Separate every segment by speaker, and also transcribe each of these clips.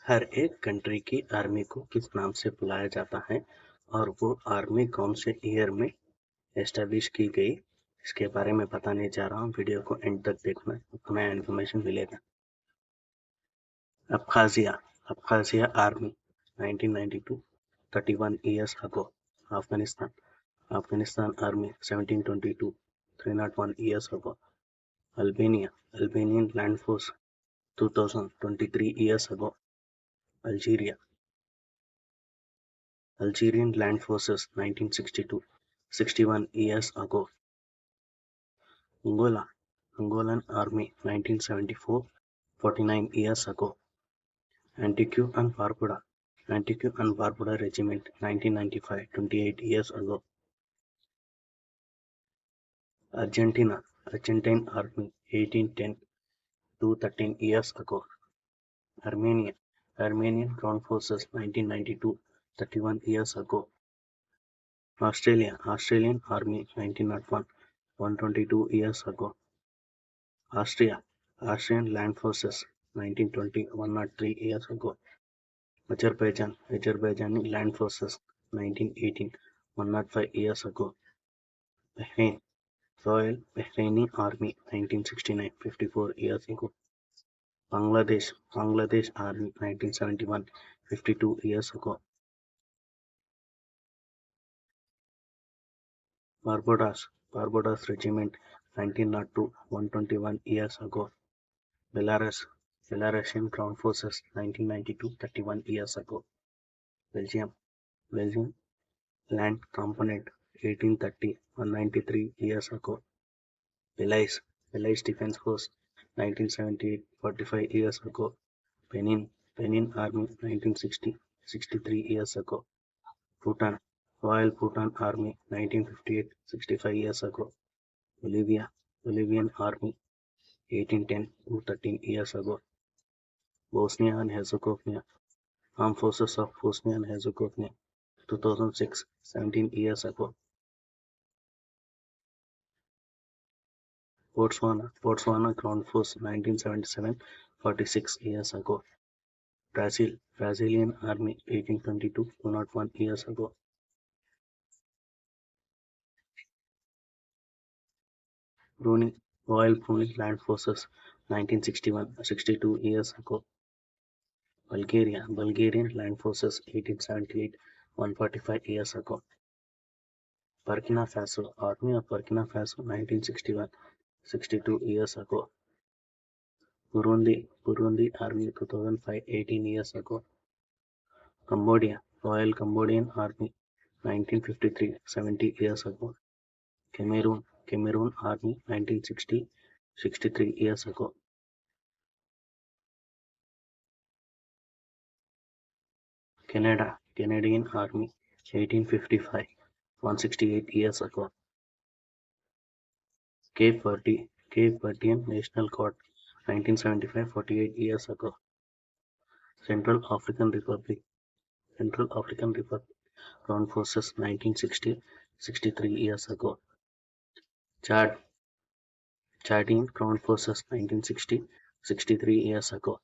Speaker 1: हर एक कंट्री की आर्मी को किस नाम से बुलाया जाता है और वो आर्मी कौन से ईयर में एस्टेब्लिश की गई, इसके बारे में बताने जा रहा हूँ। वीडियो को एंड तक देखना, आपको नया इन्फॉर्मेशन मिलेगा। Abkhazia army 1992, 31 years ago. Afghanistan Army 1722, 301 years ago. Albanian Land Force 2000, 23 years ago. Algerian Land Forces 1962, 61 years ago. Angolan Army 1974, 49 years ago. Antigua and Barbuda Regiment 1995, 28 years ago. Argentine Army 1810, 213 years ago. Armenian Ground Forces 1992, 31 years ago. Australian Army 1901, 122 years ago. Austrian Land Forces 1920, 103 years ago. Azerbaijani Land Forces 1918, 105 years ago. Bahrain, Royal Bahraini Army 1969, 54 years ago. Bangladesh Army 1971, 52 years ago. Barbados Regiment 1902, 121 years ago. Belarusian Ground Forces 1992, 31 years ago. Belgium Land Component 1830, 193 years ago. Belize Defence Force 1978, 45 years ago. Benin Army 1960, 63 years ago. Bhutan Royal Bhutan Army 1958, 65 years ago. Bolivian Army 1810 to 13 years ago. Bosnia and Herzegovina Armed Forces of Bosnia and Herzegovina 2006, 17 years ago. Botswana Ground Force 1977, 46 years ago. Brazilian Army 1822, 201 years ago. Royal Brunei Land Forces 1961, 62 years ago. Bulgarian Land Forces 1878, 145 years ago. Burkina Faso Army of Burkina Faso 1961, 62 years ago. Burundi Army 2005, 18 years ago. Cambodia Royal Cambodian Army 1953, 70 years ago. Cameroon Army 1960, 63 years ago. Canadian Army 1855, 168 years ago. Cape Verdean National Guard 1975, 48 years ago. Central African Republic Ground Forces 1960, 63 years ago. Chadian Ground Forces 1960, 63 years ago.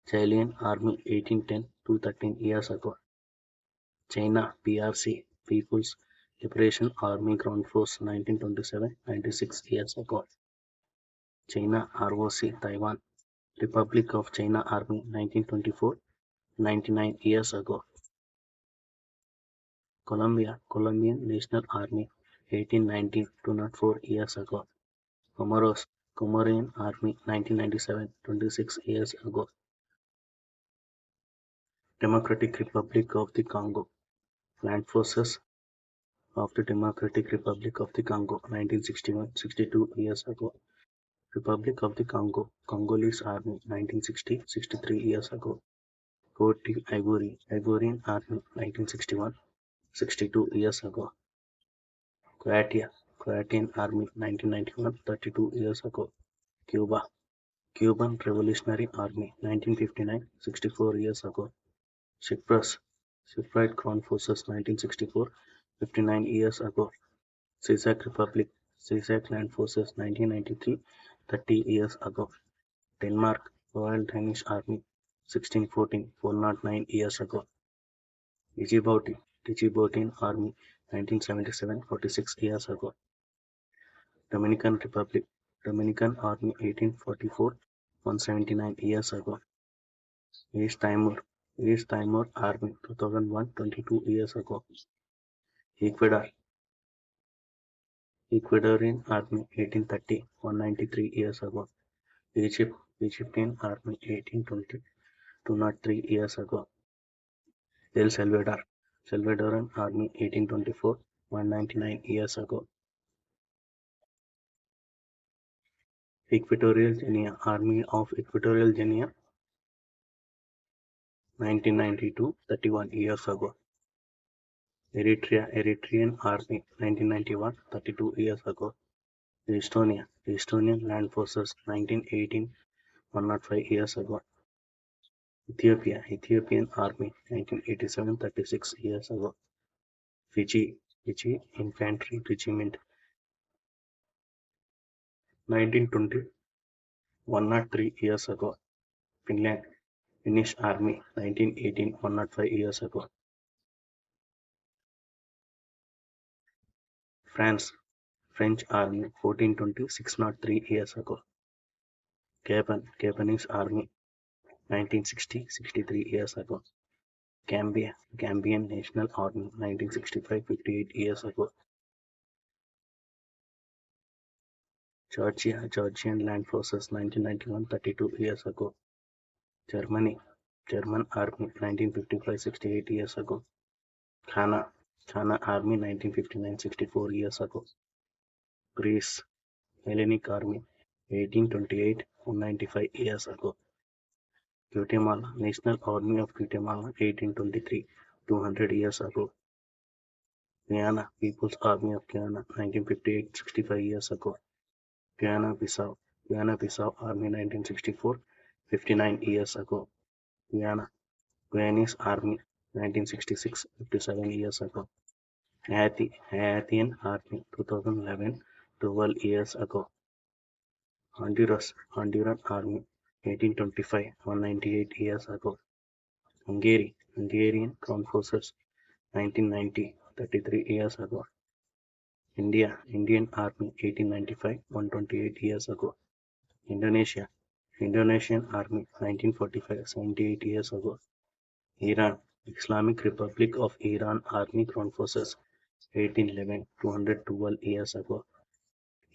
Speaker 1: Chilean Army 1810 to 13 years ago. China PRC People's Liberation Army Ground Force 1927, 96 years ago. China ROC Taiwan Republic of China Army 1924, 99 years ago. Colombian National Army 1890, 204 years ago. Comorian Army 1997, 26 years ago. Democratic Republic of the Congo Land Forces of the Democratic Republic of the Congo 1961, 62 years ago. Republic of the Congo Congolese Army 1960, 63 years ago. Cote d'Ivoire Ivorian Army 1961, 62 years ago. Croatian Army 1991, 32 years ago. Cuban Revolutionary Army 1959, 64 years ago. Cyprus Cypriot Ground Forces 1964, 59 years ago. Czech Land Forces 1993, 30 years ago. Denmark Royal Danish Army 1614, 409 years ago. Djibouti, Djibouti Army, 1977, 46 years ago. Dominican Republic, Dominican Army, 1844, 179 years ago. East Timor, East Timor Army, 2001, 22 years ago. Ecuador, Ecuadorian Army, 1830, 193 years ago. Egypt, Egyptian Army, 1820, 203 years ago. El Salvador, Salvadoran Army, 1824, 199 years ago. Equatorial Guinea, Army of Equatorial Guinea, 1992, 31 years ago. Eritrea, Eritrean Army, 1991, 32 years ago. Estonia, Estonian Land Forces, 1918, 105 years ago. Ethiopia, Ethiopian Army, 1987, 36 years ago. Fiji, Fiji Infantry Regiment, 1920, 103 years ago. Finland, Finnish Army, 1918, 105 years ago. France, French Army, 1420, 603 years ago. Gabon, Gabonese Army, 1960, 63 years ago. Gambia, Gambian National Army, 1965, 58 years ago. Georgia, Georgian Land Forces, 1991, 32 years ago. Germany, German Army, 1955, 68 years ago. Ghana, Ghana Army, 1959, 64 years ago. Greece, Hellenic Army, 1828, 195 years ago. Guatemala, National Army of Guatemala, 1823, 200 years ago. Guyana, People's Army of Guyana, 1958, 65 years ago. Guyana-Bissau, Guyana-Bissau Army, 1964, 59 years ago. Guyana, Guyanese Army, 1966, 57 years ago. Haitian Army, 2011, 12 years ago. Honduras, Honduran Army, 1825, 198 years ago. Hungary, Hungarian Crown Forces, 1990, 33 years ago. India, Indian Army, 1895, 128 years ago. Indonesia, Indonesian Army, 1945, 78 years ago. Iran, Islamic Republic of Iran Army Ground Forces, 1811, 212 years ago.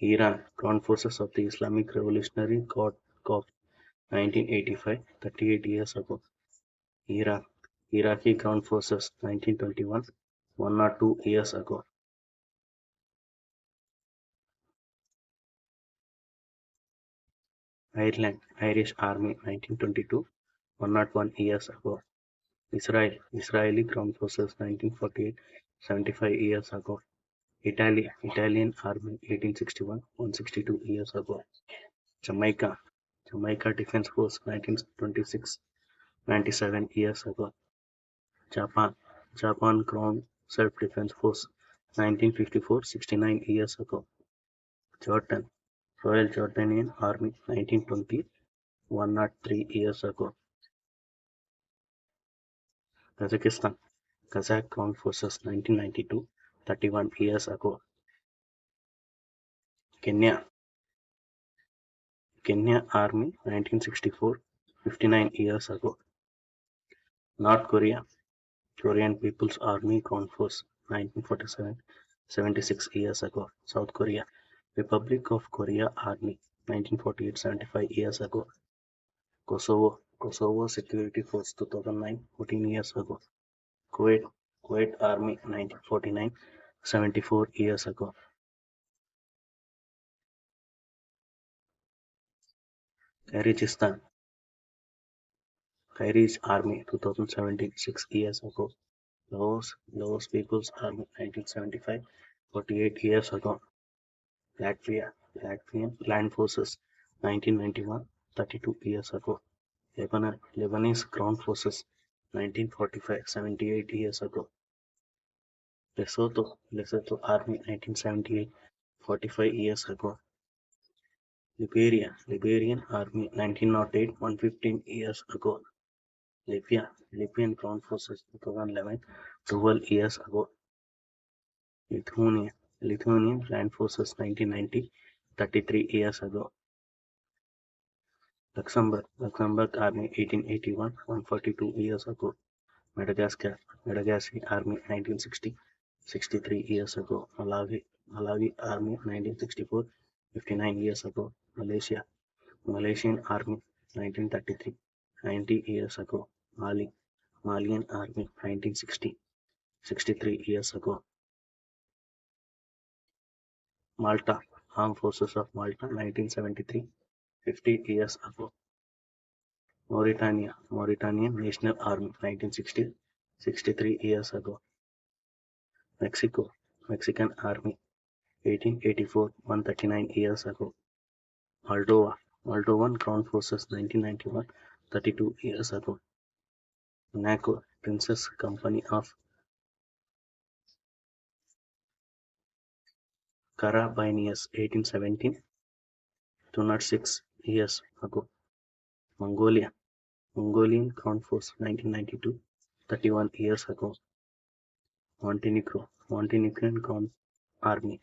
Speaker 1: Iran, Ground Forces of the Islamic Revolutionary Guard Corps, 1985, 38 years ago. Iraq, Iraqi Ground Forces, 1921, 102 years ago. Ireland, Irish Army, 1922, 101 years ago. Israel, Israeli Ground Forces, 1948, 75 years ago. Italy, Italian Army, 1861, 162 years ago. Jamaica, Jamaica Defense Force, 1926, 97 years ago. Japan, Japan Ground Self-Defense Force, 1954, 69 years ago. Jordan, Royal Jordanian Army, 1920, 103 years ago. Kazakhstan, Kazakh Ground Forces, 1992, 31 years ago. Kenya, Kenya Army, 1964, 59 years ago. North Korea, Korean People's Army Ground Force, 1947, 76 years ago. South Korea, Republic of Korea Army, 1948, 75 years ago. Kosovo, Kosovo Security Force, 2009, 14 years ago. Kuwait, Kuwait Army, 1949, 74 years ago. Kyrgyzstan, Kyrgyz Army, 2017, 6 years ago. Laos People's Army, 1975, 48 years ago. Latvia, Latvian Land Forces, 1991, 32 years ago. Lebanese Ground Forces, 1945, 78 years ago. Lesotho Army, 1978, 45 years ago. Liberia, Liberian Army, 1908, 115 years ago. Libyan Ground Forces 2011, 12 years ago. Lithuania, Lithuanian Land Forces 1990, 33 years ago. Luxembourg Army 1881, 142 years ago. Madagascar Army 1960, 63 years ago. Malawi Army 1964, 59 years ago. Malaysian Army 1933, 90 years ago. Malian Army 1960, 63 years ago. Malta Armed Forces of Malta 1973, 50 years ago. Mauritanian National Army 1960, 63 years ago. Mexican Army 1884, 139 years ago. Moldovan Ground Forces 1991, 32 years ago. Monaco Princes Company of Carabiniers 1817, 206 years ago. Mongolian Ground Force 1992, 31 years ago. Montenegrin Ground Army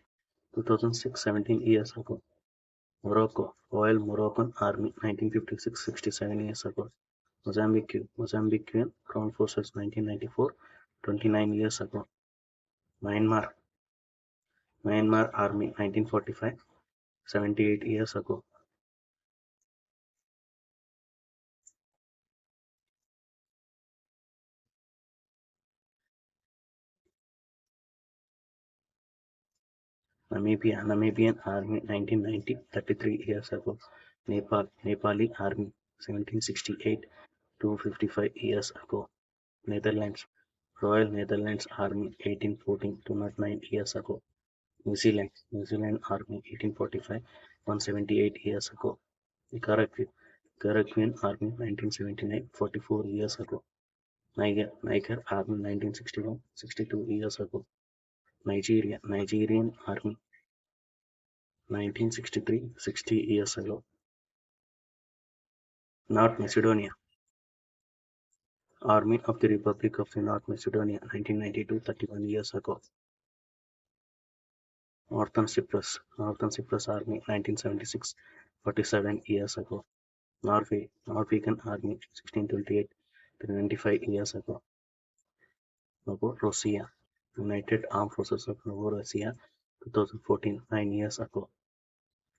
Speaker 1: 2006, 17 years ago. Royal Moroccan Army 1956, 67 years ago. Mozambican Ground Forces 1994, 29 years ago. Myanmar Army 1945, 78 years ago. Namibian Army 1990, 33 years ago. Nepali Army 1768, 255 years ago. Netherlands Royal Netherlands Army 1814, 209 years ago. New Zealand Army 1845, 178 years ago. Nicaraguan Army 1979, 44 years ago. Niger Army 1961, 62 years ago. Nigerian Army 1963, 60 years ago. North Macedonia Army of the Republic of the North Macedonia 1992, 31 years ago. Northern Cyprus Army 1976, 47 years ago. Norwegian Army 1628, 95 years ago. Novorossiya United Armed Forces of Novorossiya 2014, 9 years ago.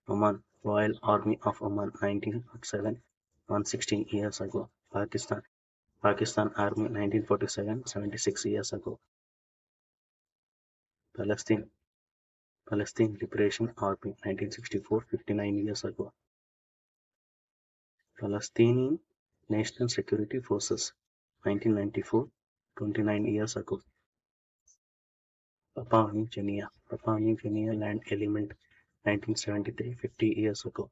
Speaker 1: Oman Royal Army of Oman 1907, 116 years ago. Pakistan Army 1947, 76 years ago. Palestine Liberation Army 1964, 59 years ago. Palestinian National Security Forces 1994, 29 years ago. Papua New Guinea Land Element 1973, 50 years ago.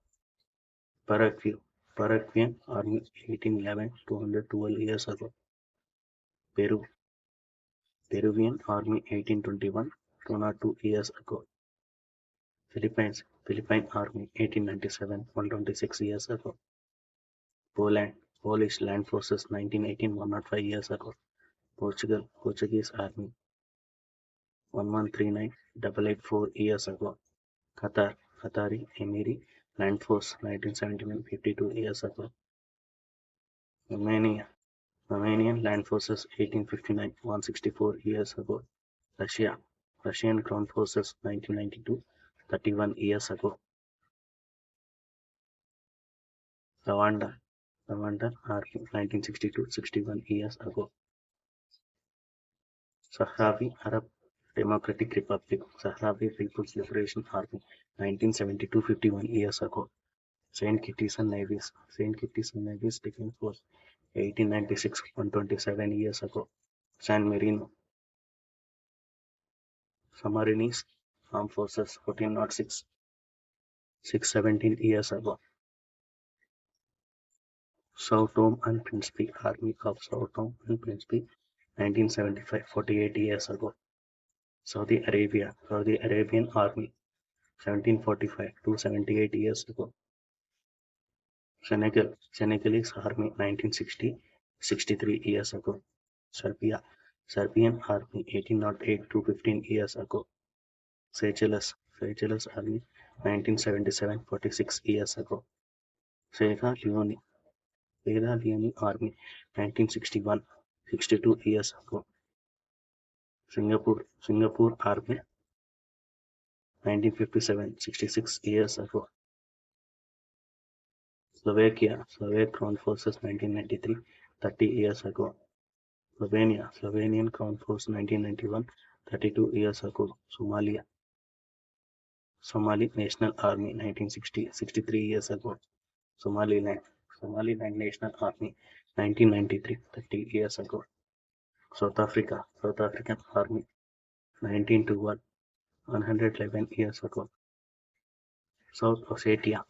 Speaker 1: Paraguayan Army 1811, 212 years ago. Peruvian Army 1821, 202 years ago. Philippine Army 1897, 126 years ago. Polish Land Forces 1918, 105 years ago. Portuguese Army 1139, 884 years ago. Qatari Emiri Land Force 1979, 52 years ago. Romanian Land Forces 1859, 164 years ago. Russian Ground Forces 1992, 31 years ago. Rwanda Army 1962, 61 years ago. Sahrawi Arab Democratic Republic Sahrawi People's Liberation Army 1972, 51 years ago. Saint Kitts and Nevis Defense Force 1896, 127 years ago. San Marino Sammarinese Armed Forces 1406, 617 years ago. Sao Tome and Principe Army of Sao Tome and Principe 1975, 48 years ago. Saudi Arabian Army 1745 to 78 years ago. Senegalese Army 1960, 63 years ago. Serbia, Serbian Army 1808 to 15 years ago. Seychelles Army 1977 46 years ago. Sierra Leone Army 1961 62 years ago. Singapore Army 1957 66 years ago. Slovak Ground Forces 1993 30 years ago. Slovenian Ground Force 1991 32 years ago. Somali National Army 1960 63 years ago. Somaliland National Army 1993 30 years ago. South African Army 1921 111 years ago. South Ossetia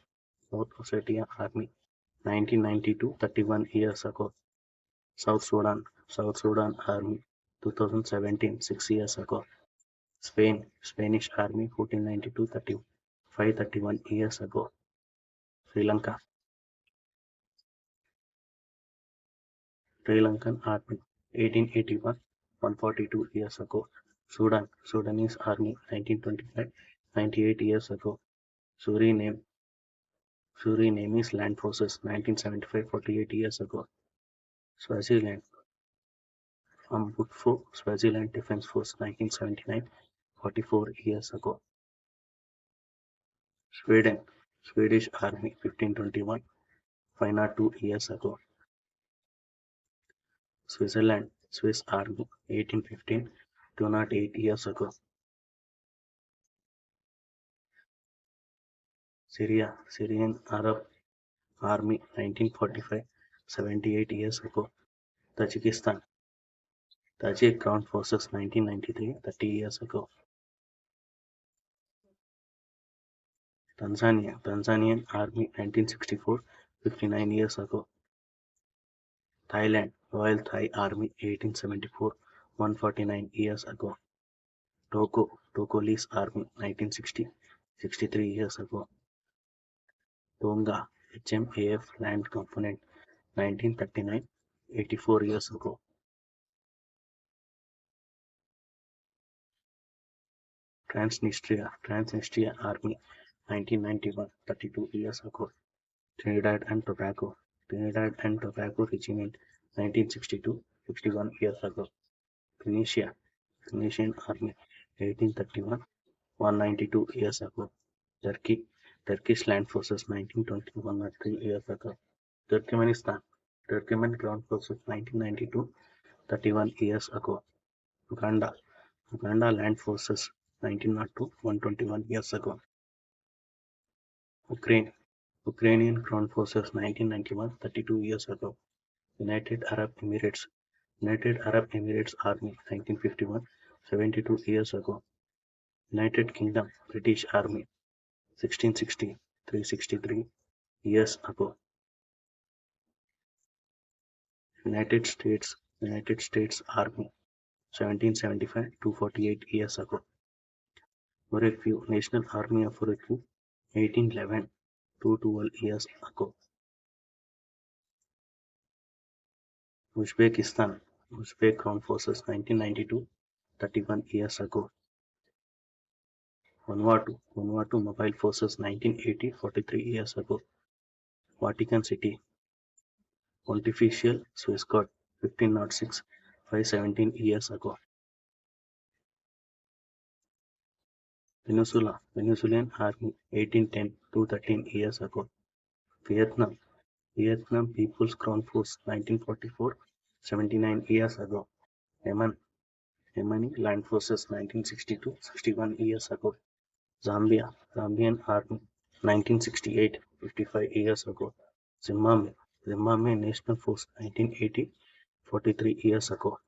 Speaker 1: Army 1992 31 years ago. South Sudan Army 2017 6 years ago. Spanish Army 1492 31 years ago. Sri Lankan Army 1881 142 years ago. Sudanese Army 1925 98 years ago. Surinamese Land Forces 1975 48 years ago. Swaziland Swaziland Defence Force 1979 44 years ago. Swedish Army 1521 502 years ago. Swiss Army 1815 208 years ago. Syrian Arab Army 1945 78 years ago. Tajik Ground Forces 1993 30 years ago. Tanzanian Army 1964 59 years ago. Thailand Royal Thai Army 1874 149 years ago. Togolese Army 1960 63 years ago. Tonga HMAF Land Component 1939 84 years ago. Transnistria Army 1991 32 years ago. Trinidad and Tobago Regiment 1962 61 years ago. Tunisian Army 1831 192 years ago. Turkish Land Forces 1921 3 years ago. Turkmenistan Ground Forces 1992 31 years ago. Uganda Land Forces 1902 121 years ago. Ukrainian Ground Forces 1991 32 years ago. United Arab Emirates Army 1951 72 years ago. United Kingdom British Army 1660 363 years ago. United States Army 1775 248 years ago. Uruk National Army of Uruk 1811 212 years ago. Uzbek Ground Forces 1992 31 years ago. Vanuatu Mobile Forces 1980 43 years ago. Vatican City Pontifical Swiss Guard 1506 517 years ago. Venezuelan Army 1810 213 years ago. Vietnam People's Ground Force 1944 79 years ago. Yemeni Land Forces 1962 61 years ago. Zambian Army 1968 55 years ago. Zimbabwe National Force 1980 43 years ago.